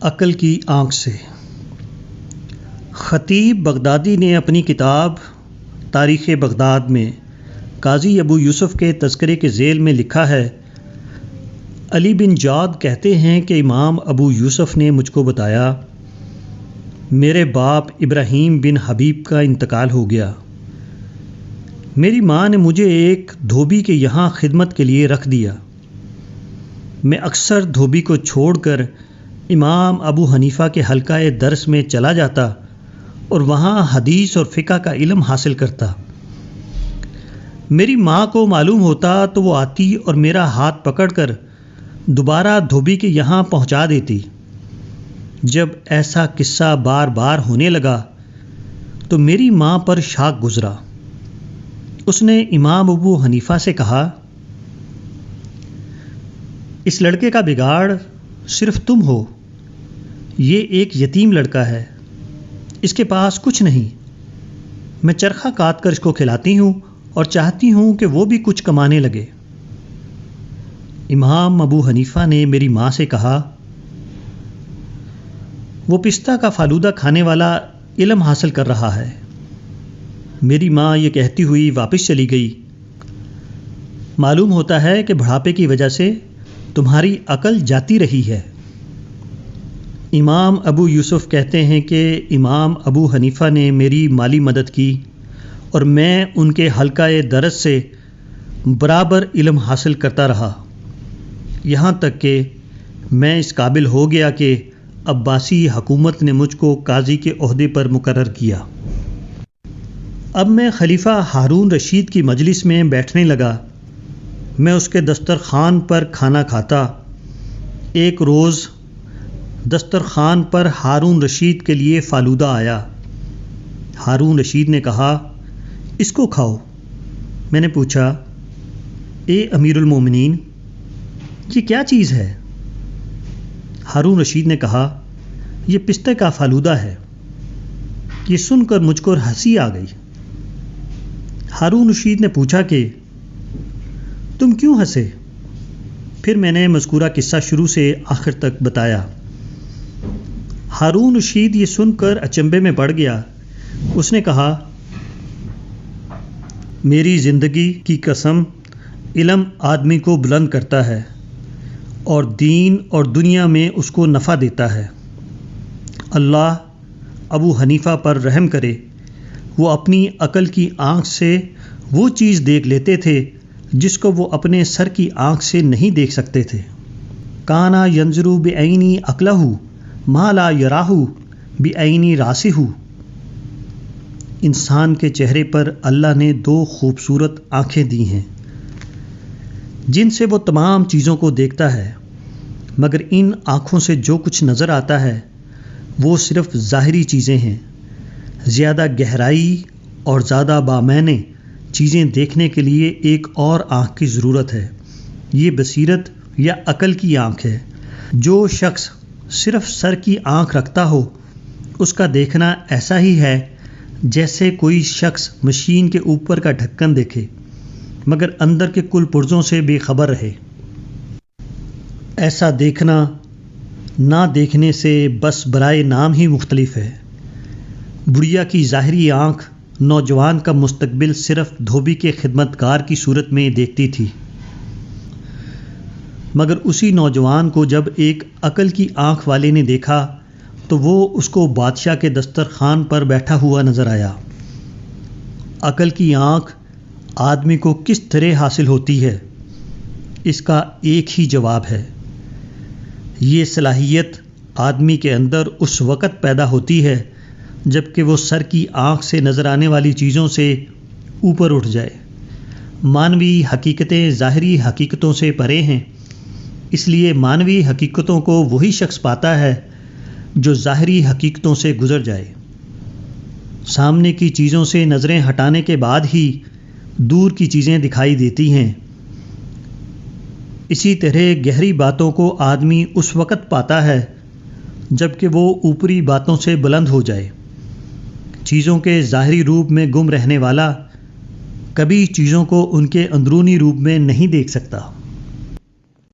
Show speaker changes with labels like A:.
A: عقل کی آنکھ سے۔ خطیب بغدادی نے اپنی کتاب تاریخ بغداد میں قاضی ابو یوسف کے تذکرے کے ذیل میں لکھا ہے، علی بن جعد کہتے ہیں کہ امام ابو یوسف نے مجھ کو بتایا، میرے باپ ابراہیم بن حبیب کا انتقال ہو گیا۔ میری ماں نے مجھے ایک دھوبی کے یہاں خدمت کے لیے رکھ دیا۔ میں اکثر دھوبی کو چھوڑ کر امام ابو حنیفہ کے حلقہ درس میں چلا جاتا اور وہاں حدیث اور فقہ کا علم حاصل کرتا۔ میری ماں کو معلوم ہوتا تو وہ آتی اور میرا ہاتھ پکڑ کر دوبارہ دھوبی کے یہاں پہنچا دیتی۔ جب ایسا قصہ بار بار ہونے لگا تو میری ماں پر شاک گزرا۔ اس نے امام ابو حنیفہ سے کہا، اس لڑکے کا بگاڑ صرف تم ہو، یہ ایک یتیم لڑکا ہے، اس کے پاس کچھ نہیں، میں چرخہ کاٹ کر اس کو کھلاتی ہوں اور چاہتی ہوں کہ وہ بھی کچھ کمانے لگے۔ امام ابو حنیفہ نے میری ماں سے کہا، وہ پستہ کا فالودہ کھانے والا علم حاصل کر رہا ہے۔ میری ماں یہ کہتی ہوئی واپس چلی گئی۔ معلوم ہوتا ہے کہ بڑھاپے کی وجہ سے تمہاری عقل جاتی رہی ہے۔ امام ابو یوسف کہتے ہیں کہ امام ابو حنیفہ نے میری مالی مدد کی اور میں ان کے حلقہ درس سے برابر علم حاصل کرتا رہا، یہاں تک کہ میں اس قابل ہو گیا کہ عباسی حکومت نے مجھ کو قاضی کے عہدے پر مقرر کیا۔ اب میں خلیفہ ہارون رشید کی مجلس میں بیٹھنے لگا۔ میں اس کے دسترخوان پر کھانا کھاتا۔ ایک روز دسترخوان پر ہارون رشید کے لیے فالودہ آیا۔ ہارون رشید نے کہا، اس کو کھاؤ۔ میں نے پوچھا، اے امیر المومنین، یہ کیا چیز ہے؟ ہارون رشید نے کہا، یہ پستے کا فالودہ ہے۔ یہ سن کر مجھ کو ہنسی آ گئی۔ ہارون رشید نے پوچھا کہ تم کیوں ہنسے؟ پھر میں نے مذکورہ قصہ شروع سے آخر تک بتایا۔ ہارون رشید یہ سن کر اچنبھے میں پڑ گیا۔ اس نے کہا، میری زندگی کی قسم، علم آدمی کو بلند کرتا ہے اور دین اور دنیا میں اس کو نفع دیتا ہے۔ اللہ ابو حنیفہ پر رحم کرے، وہ اپنی عقل کی آنکھ سے وہ چیز دیکھ لیتے تھے جس کو وہ اپنے سر کی آنکھ سے نہیں دیکھ سکتے تھے۔ کانا ینظر بعینی عقلہ ما لا یراہ بعینی راسہ۔ انسان کے چہرے پر اللہ نے دو خوبصورت آنکھیں دی ہیں جن سے وہ تمام چیزوں کو دیکھتا ہے، مگر ان آنکھوں سے جو کچھ نظر آتا ہے وہ صرف ظاہری چیزیں ہیں۔ زیادہ گہرائی اور زیادہ بامعنی چیزیں دیکھنے کے لیے ایک اور آنکھ کی ضرورت ہے، یہ بصیرت یا عقل کی آنکھ ہے۔ جو شخص صرف سر کی آنکھ رکھتا ہو، اس کا دیکھنا ایسا ہی ہے جیسے کوئی شخص مشین کے اوپر کا ڈھکن دیکھے مگر اندر کے کل پرزوں سے بے خبر رہے۔ ایسا دیکھنا نہ دیکھنے سے بس برائے نام ہی مختلف ہے۔ بڑھیا کی ظاہری آنکھ نوجوان کا مستقبل صرف دھوبی کے خدمتگار کی صورت میں دیکھتی تھی، مگر اسی نوجوان کو جب ایک عقل کی آنکھ والے نے دیکھا تو وہ اس کو بادشاہ کے دسترخوان پر بیٹھا ہوا نظر آیا۔ عقل کی آنکھ آدمی کو کس طرح حاصل ہوتی ہے؟ اس کا ایک ہی جواب ہے، یہ صلاحیت آدمی کے اندر اس وقت پیدا ہوتی ہے جب کہ وہ سر کی آنکھ سے نظر آنے والی چیزوں سے اوپر اٹھ جائے۔ مانوی حقیقتیں ظاہری حقیقتوں سے پرے ہیں، اس لیے مانوی حقیقتوں کو وہی شخص پاتا ہے جو ظاہری حقیقتوں سے گزر جائے۔ سامنے کی چیزوں سے نظریں ہٹانے کے بعد ہی دور کی چیزیں دکھائی دیتی ہیں۔ اسی طرح گہری باتوں کو آدمی اس وقت پاتا ہے جب کہ وہ اوپری باتوں سے بلند ہو جائے۔ چیزوں کے ظاہری روپ میں گم رہنے والا کبھی چیزوں کو ان کے اندرونی روپ میں نہیں دیکھ سکتا۔